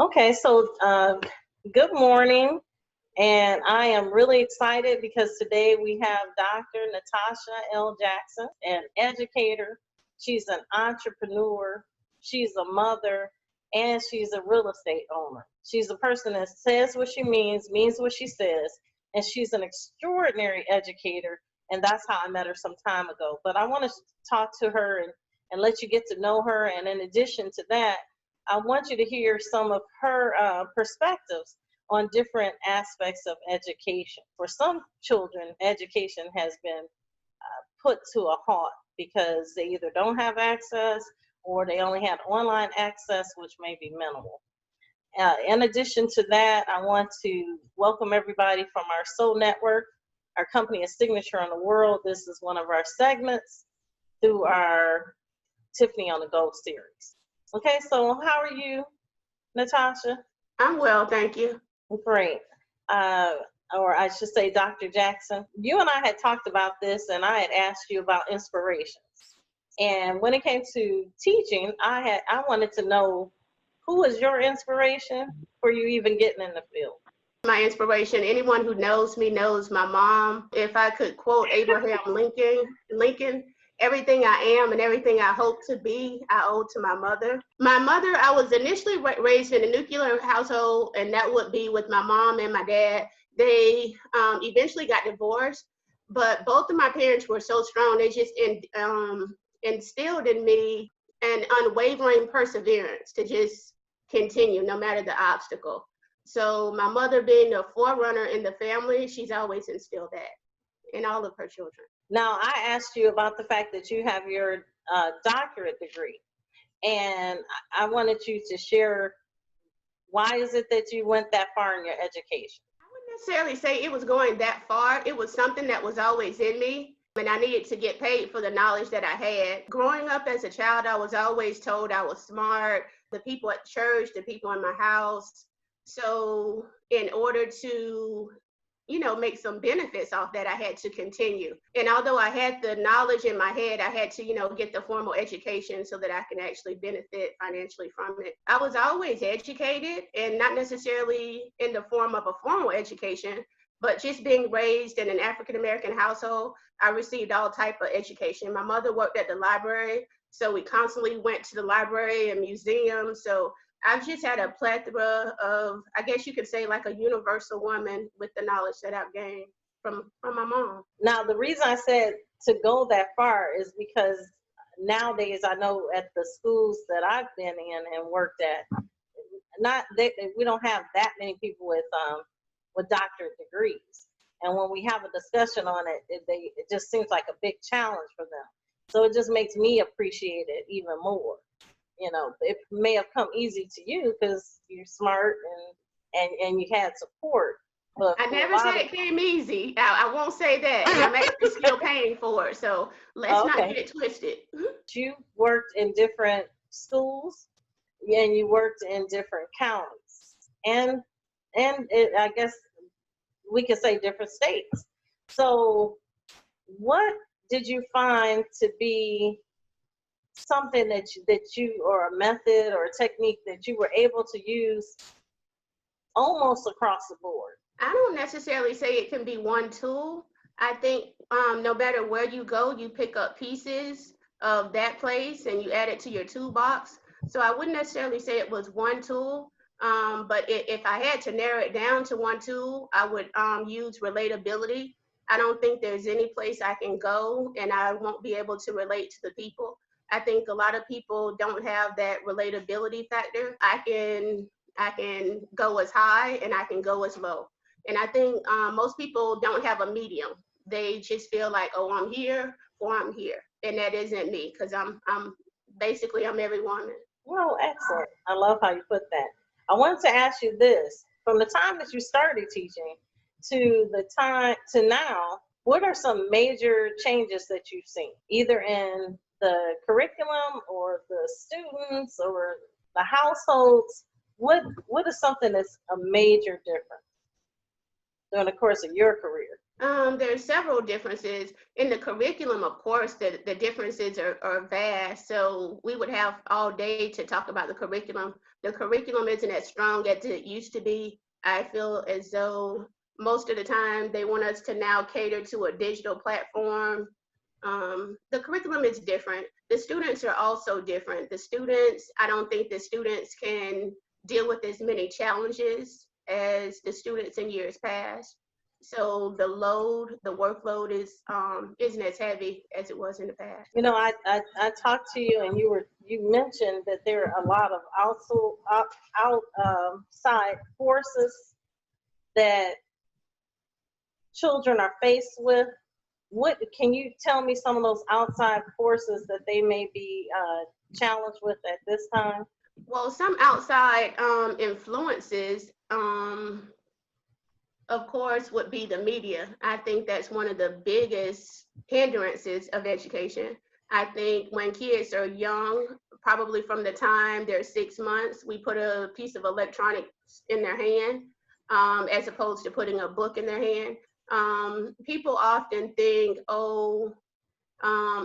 Okay, so good morning, and I am really excited because today we have Dr. Natasha L. Jackson, an educator. She's an entrepreneur, she's a mother, and she's a real estate owner. She's a person that says what she means what she says, and she's an extraordinary educator, and that's how I met her some time ago. But I want to talk to her and let you get to know her, and in addition to that, I want you to hear some of her perspectives on different aspects of education. For some children, education has been put to a halt because they either don't have access or they only have online access, which may be minimal. In addition to that, I want to welcome everybody from our SOW Network. Our company is Signature on the World. This is one of our segments through our Tiffany on the Go series. Okay, so how are you, Natasha? I'm well, thank you. Great. Or I should say, Dr. Jackson, you and I had talked about this, and I had asked you about inspirations. And when it came to teaching, I wanted to know, who is your inspiration for you even getting in the field? My inspiration, anyone who knows me knows my mom. If I could quote Abraham Lincoln, everything I am and everything I hope to be, I owe to my mother. My mother, I was initially raised in a nuclear household, and that would be with my mom and my dad. They eventually got divorced, but both of my parents were so strong. They just instilled in me an unwavering perseverance to just continue no matter the obstacle. So my mother being a forerunner in the family, she's always instilled that in all of her children. Now, I asked you about the fact that you have your doctorate degree, and I wanted you to share, why is it that you went that far in your education? I wouldn't necessarily say it was going that far. It was something that was always in me, and I needed to get paid for the knowledge that I had. Growing up as a child, I was always told I was smart, the people at church, the people in my house. So in order to make some benefits off that, I had to continue. And although I had the knowledge in my head, I had to, get the formal education so that I can actually benefit financially from it. I was always educated, and not necessarily in the form of a formal education, but just being raised in an African-American household, I received all type of education. My mother worked at the library, so we constantly went to the library and museums. So I've just had a plethora of, I guess you could say, like a universal woman with the knowledge that I've gained from my mom. Now, the reason I said to go that far is because nowadays I know at the schools that I've been in and worked at, we don't have that many people with doctorate degrees. And when we have a discussion on it, it just seems like a big challenge for them. So it just makes me appreciate it even more. It may have come easy to you because you're smart and you had support. But I never said it came easy. I won't say that. And I'm actually still paying for it. So let's not get it twisted. You worked in different schools and you worked in different counties. And I guess we could say different states. So what did you find to be something that you or a method or a technique that you were able to use almost across the board? I don't necessarily say it can be one tool. I think no matter where you go, you pick up pieces of that place and you add it to your toolbox. So I wouldn't necessarily say it was one tool, but if I had to narrow it down to one tool, I would use relatability. I don't think there's any place I can go and I won't be able to relate to the people. I think a lot of people don't have that relatability factor. I can go as high and I can go as low. And I think most people don't have a medium. They just feel like, oh, I'm here or I'm here. And that isn't me, because I'm every woman. Well, excellent. I love how you put that. I wanted to ask you this. From the time that you started teaching to the time to now, what are some major changes that you've seen, either in the curriculum or the students or the households? What is something that's a major difference during the course of your career? There are several differences in the curriculum. Of course, the differences are vast. So we would have all day to talk about the curriculum. The curriculum isn't as strong as it used to be. I feel as though most of the time they want us to now cater to a digital platform. The curriculum is different. The students are also different. I don't think the students can deal with as many challenges as the students in years past. So the workload isn't as heavy as it was in the past. You know, I talked to you, and you mentioned that there are a lot of outside forces that children are faced with. What can you tell me some of those outside forces that they may be challenged with at this time? Well, some outside influences, of course, would be the media. I think that's one of the biggest hindrances of education. I think when kids are young, probably from the time they're 6 months, we put a piece of electronics in their hand, as opposed to putting a book in their hand. People often think, oh,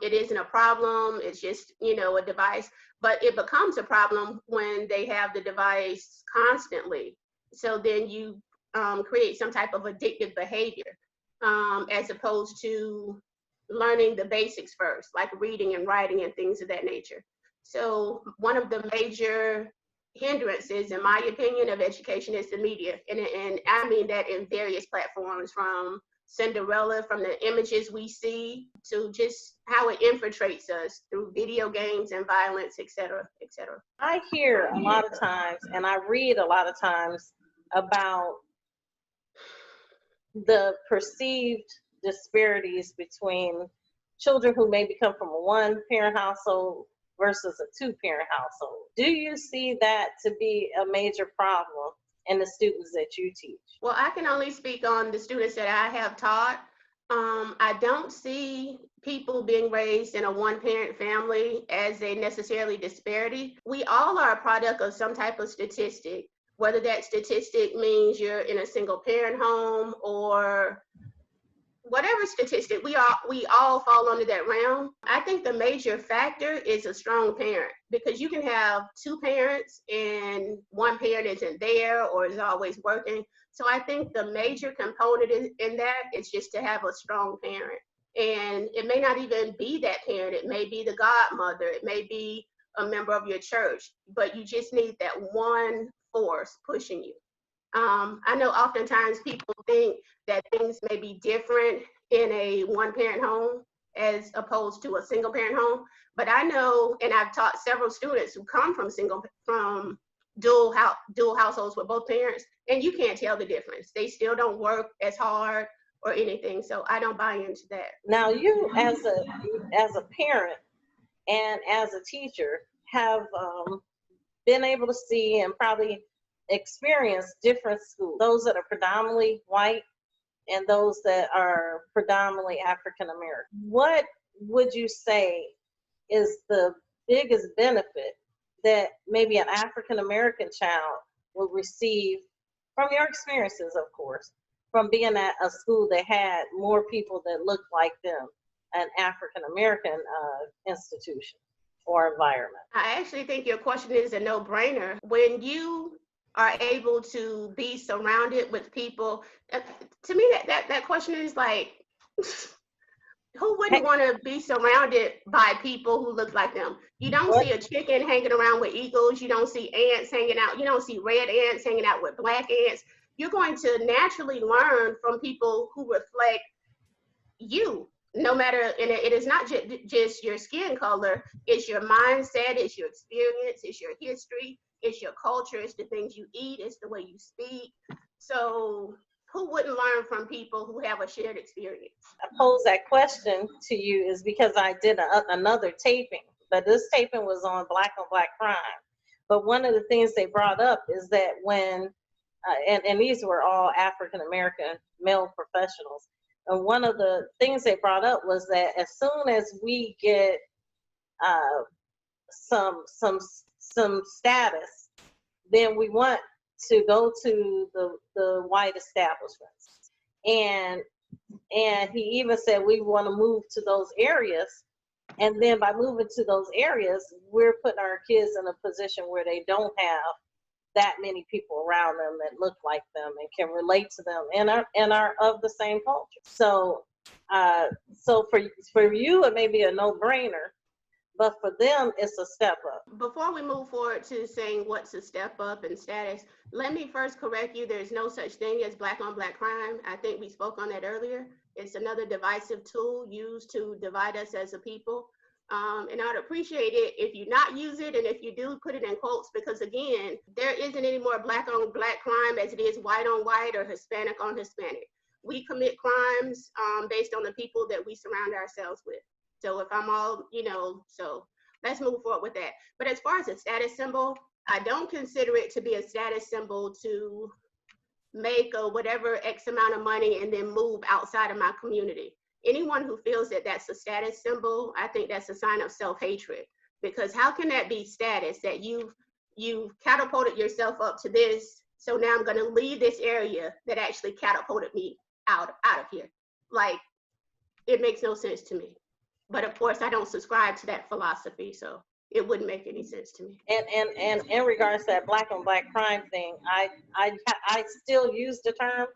it isn't a problem, it's just, a device, but it becomes a problem when they have the device constantly. So then you create some type of addictive behavior, as opposed to learning the basics first, like reading and writing and things of that nature. So one of the major hindrances, in my opinion, of education is the media. And I mean that in various platforms, from Cinderella, from the images we see, to just how it infiltrates us through video games and violence, et cetera, et cetera. I hear a lot of times, and I read a lot of times about the perceived disparities between children who maybe come from a one-parent household versus a two-parent household. Do you see that to be a major problem in the students that you teach? Well, I can only speak on the students that I have taught. I don't see people being raised in a one-parent family as a necessarily disparity. We all are a product of some type of statistic, whether that statistic means you're in a single-parent home or whatever statistic. We all fall under that realm. I think the major factor is a strong parent, because you can have two parents and one parent isn't there or is always working. So I think the major component in that is just to have a strong parent. And it may not even be that parent. It may be the godmother. It may be a member of your church, but you just need that one force pushing you. I know oftentimes people think that things may be different in a one-parent home as opposed to a single-parent home, but I know, and I've taught several students who come from dual households with both parents, and you can't tell the difference. They still don't work as hard or anything, so I don't buy into that. Now, you as a parent and as a teacher have been able to see and probably experience different schools, those that are predominantly white and those that are predominantly African American. What would you say is the biggest benefit that maybe an African American child will receive from your experiences, of course, from being at a school that had more people that looked like them, an African American institution or environment? I actually think your question is a no-brainer. When you are able to be surrounded with people, to me that question is like, who wouldn't want to be surrounded by people who look like them? You don't see a chicken hanging around with eagles. You don't see ants hanging out. You don't see red ants hanging out with black ants. You're going to naturally learn from people who reflect you, no matter, and it is not just your skin color. It's your mindset, it's your experience, it's your history, it's your culture, it's the things you eat, it's the way you speak. So who wouldn't learn from people who have a shared experience? I pose that question to you is because I did another taping, but this taping was on black crime. But one of the things they brought up is that when, and these were all African American male professionals, and one of the things they brought up was that as soon as we get some status, then we want to go to the white establishments. And And he even said we want to move to those areas. And then by moving to those areas, we're putting our kids in a position where they don't have that many people around them that look like them and can relate to them and are of the same culture. So, so for you, it may be a no-brainer, but for them, it's a step up. Before we move forward to saying what's a step up in status, let me first correct you. There's no such thing as black on black crime. I think we spoke on that earlier. It's another divisive tool used to divide us as a people. And I'd appreciate it if you not use it, and if you do, put it in quotes, because again, there isn't any more black on black crime as it is white on white or Hispanic on Hispanic. We commit crimes based on the people that we surround ourselves with. So if I'm all, so let's move forward with that. But as far as a status symbol, I don't consider it to be a status symbol to make a whatever X amount of money and then move outside of my community. Anyone who feels that that's a status symbol, I think that's a sign of self-hatred, because how can that be status that you've catapulted yourself up to this, so now I'm going to leave this area that actually catapulted me out of here? Like, it makes no sense to me. But of course, I don't subscribe to that philosophy, so it wouldn't make any sense to me. And in regards to that black on black crime thing, I still use the term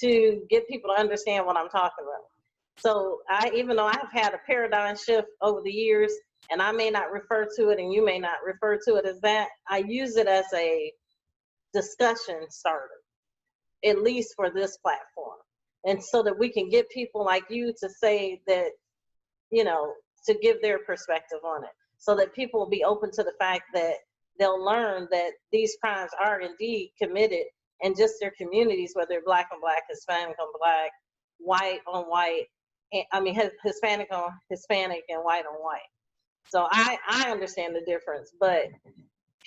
to get people to understand what I'm talking about. So even though I've had a paradigm shift over the years, and I may not refer to it and you may not refer to it as that, I use it as a discussion starter, at least for this platform. And so that we can get people like you to say that, to give their perspective on it, so that people will be open to the fact that they'll learn that these crimes are indeed committed in just their communities, whether they're black on black, Hispanic on black, white on white, Hispanic on Hispanic, and white on white. So I understand the difference, but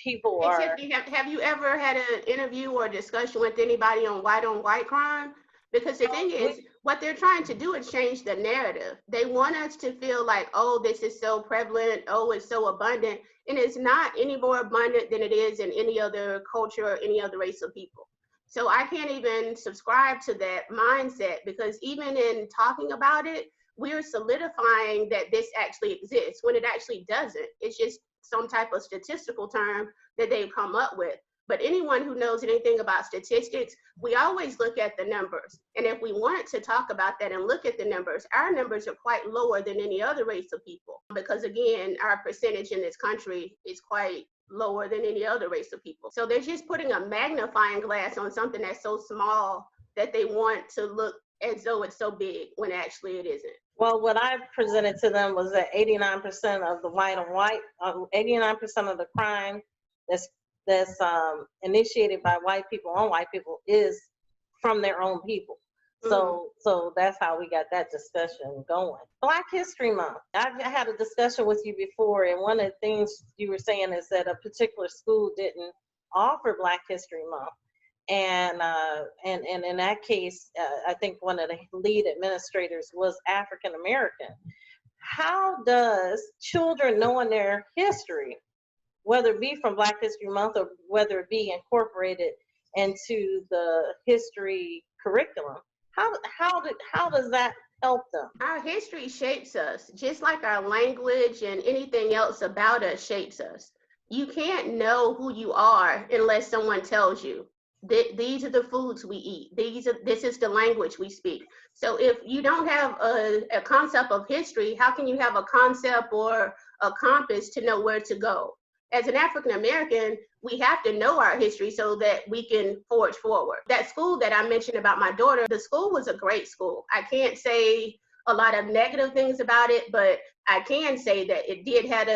people are. Tiffany, have you ever had an interview or discussion with anybody on white crime? Because the thing is, what they're trying to do is change the narrative. They want us to feel like, oh, this is so prevalent, oh, it's so abundant. And it's not any more abundant than it is in any other culture or any other race of people. So I can't even subscribe to that mindset, because even in talking about it, we're solidifying that this actually exists when it actually doesn't. It's just some type of statistical term that they've come up with. But anyone who knows anything about statistics, we always look at the numbers. And if we want to talk about that and look at the numbers, our numbers are quite lower than any other race of people. Because again, our percentage in this country is quite lower than any other race of people. So they're just putting a magnifying glass on something that's so small that they want to look as though it's so big when actually it isn't. Well, what I presented to them was that 89% of the white on white, 89% of the crime that's initiated by white people on white people is from their own people. So that's how we got that discussion going. Black History Month. I've had a discussion with you before, and one of the things you were saying is that a particular school didn't offer Black History Month. And in that case, I think one of the lead administrators was African American. How does children knowing their history, whether it be from Black History Month or whether it be incorporated into the history curriculum, how does that help them? Our history shapes us, just like our language and anything else about us shapes us. You can't know who you are unless someone tells you. These are the foods we eat. This is the language we speak. So if you don't have a concept of history, how can you have a concept or a compass to know where to go? As an African American, we have to know our history so that we can forge forward. That school that I mentioned about my daughter, the school was a great school. I can't say a lot of negative things about it, but I can say that it did have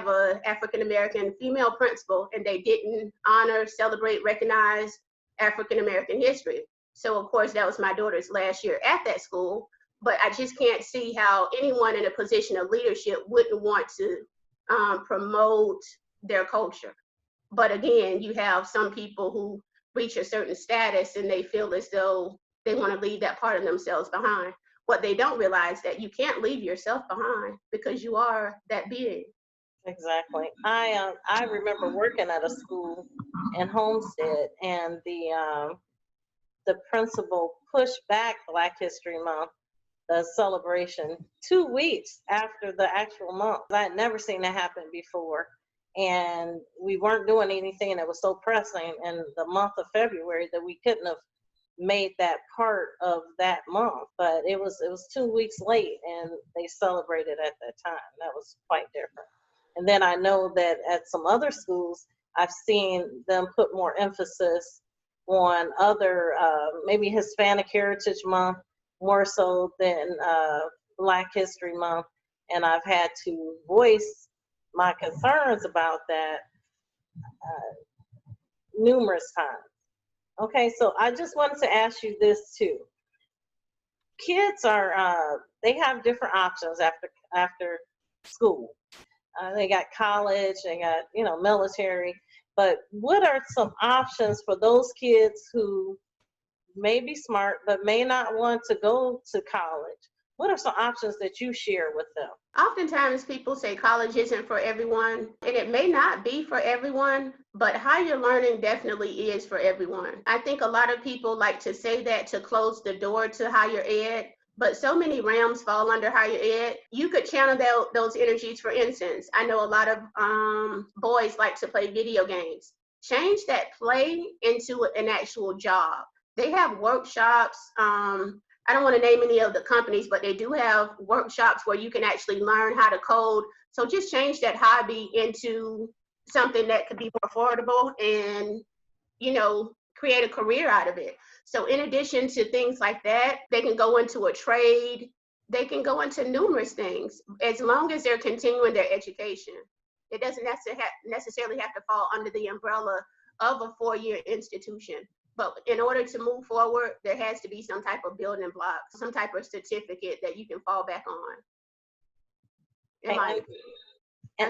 a African American female principal, and they didn't honor, celebrate, recognize African American history. So of course that was my daughter's last year at that school, but I just can't see how anyone in a position of leadership wouldn't want to promote their culture. But again, you have some people who reach a certain status and they feel as though they want to leave that part of themselves behind. What they don't realize that you can't leave yourself behind because you are that being. Exactly. I remember working at a school in Homestead, and the principal pushed back Black History Month the celebration 2 weeks after the actual month. I had never seen that happen before. And we weren't doing anything that was so pressing in the month of February that we couldn't have made that part of that month. But it was 2 weeks late, and they celebrated at that time. That was quite different. And then I know that at some other schools, I've seen them put more emphasis on other, maybe Hispanic Heritage Month more so than Black History Month. And I've had to voice my concerns about that numerous times. Okay, so I just wanted to ask you this too. Kids are, they have different options after school. They got college, they got, military. But what are some options for those kids who may be smart but may not want to go to college? What are some options that you share with them? Oftentimes people say college isn't for everyone, and it may not be for everyone, but higher learning definitely is for everyone. I think a lot of people like to say that to close the door to higher ed, but so many realms fall under higher ed. You could channel those energies. For instance, I know a lot of boys like to play video games. Change that play into an actual job. They have workshops. I don't want to name any of the companies, but they do have workshops where you can actually learn how to code. So just change that hobby into something that could be more affordable and, create a career out of it. So in addition to things like that, they can go into a trade. They can go into numerous things as long as they're continuing their education. It doesn't necessarily have to fall under the umbrella of a four-year institution. But in order to move forward, there has to be some type of building block, some type of certificate that you can fall back on. I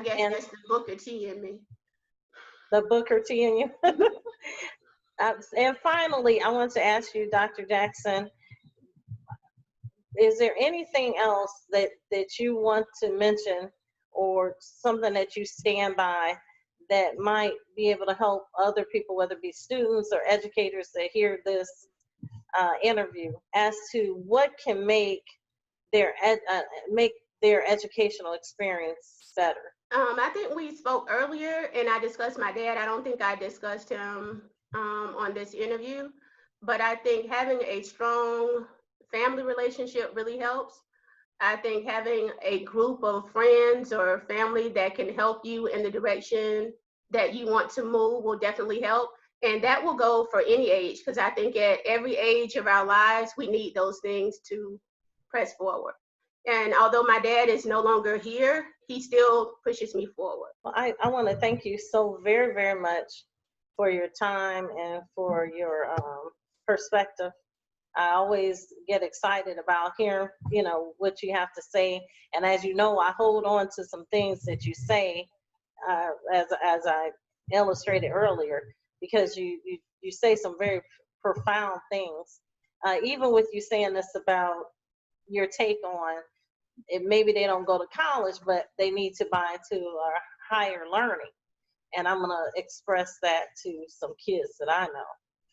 guess that's the Booker T in me. The Booker T in you. And finally, I want to ask you, Dr. Jackson, is there anything else that you want to mention or something that you stand by that might be able to help other people, whether it be students or educators that hear this interview, as to what can make their educational experience better? I think we spoke earlier, and I discussed my dad. I don't think I discussed him on this interview, but I think having a strong family relationship really helps. I think having a group of friends or family that can help you in the direction that you want to move will definitely help. And that will go for any age, because I think at every age of our lives, we need those things to press forward. And although my dad is no longer here, he still pushes me forward. Well, I want to thank you so very, very much for your time and for your perspective. I always get excited about hearing, what you have to say. And as you know, I hold on to some things that you say, as I illustrated earlier, because you say some very profound things. Even with you saying this about your take on it, maybe they don't go to college, but they need to buy into higher learning. And I'm gonna express that to some kids that I know.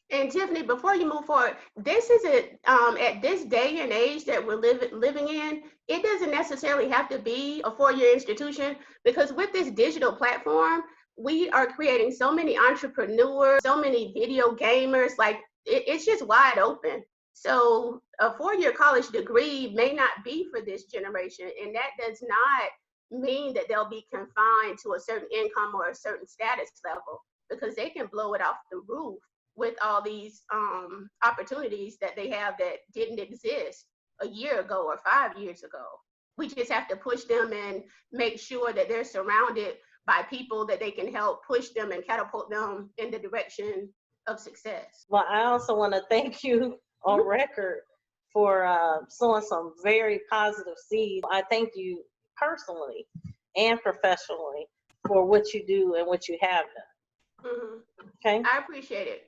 And Tiffany, before you move forward, this is at this day and age that we're living in, it doesn't necessarily have to be a four-year institution, because with this digital platform, we are creating so many entrepreneurs, so many video gamers, like it's just wide open. So a four-year college degree may not be for this generation, and that does not mean that they'll be confined to a certain income or a certain status level, because they can blow it off the roof with all these opportunities that they have that didn't exist a year ago or 5 years ago. We just have to push them and make sure that they're surrounded by people that they can help push them and catapult them in the direction of success. Well, I also want to thank you on record for sowing some very positive seeds. I thank you personally and professionally for what you do and what you have done. Mm-hmm. Okay. I appreciate it.